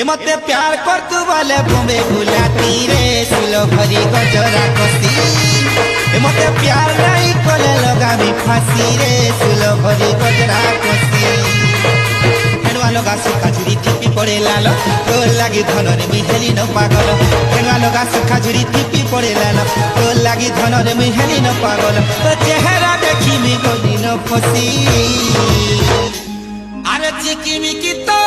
ए मते प्यार कर तू बोले बॉम्बे बुलाती रे सुलो भरी गजरा कसी ए मते प्यार नहीं कोले लगा भी फांसी रे सुलो भरी गजरा कसी हेनवा लगा सुखा झुरी टिपी पड़े लालो तो लागी धनरे मिहेली न पागल हेनवा लगा सुखा झुरी टिपी पड़े लालो तो लागी धनरे मिहेली न पागल तो चेहरा देखी मी गोली न फसी अरे चिकी मिकी तो